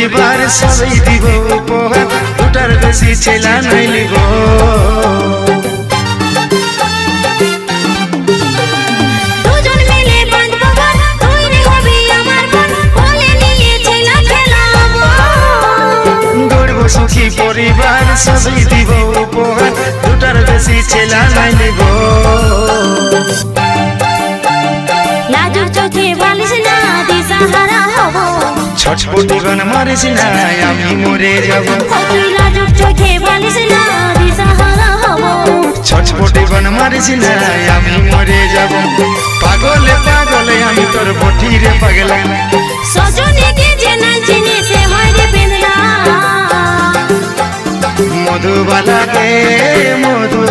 পরিবার সবাই দিব উপহার, দুটার বেশি ছেলা নাই লিব। দুজন মিলে বাঁধবো ঘর, তুই রে হবি আমার বোন, কোলে নিয়ে ছেলা খেলাবো। গড়ব সুখী পরিবার সবাই দিব উপহার, দুটার বেশি ছেলা নাই লিব। লাজুক চোখে বালিশ না দিশাহারা হব, ছটপটি গান মারিস না আমি মরে যাব। তুই লাজুক চোখে বালিশ না দিশাহারা হব, ছটপটি গান মারিস না আমি মরে যাব। পাগলে পাগলে আমি তোর বটি রে পাগলা, সজনীকে যে না চিনি সে হয় রে বেদনা। মধুবালা কে মধু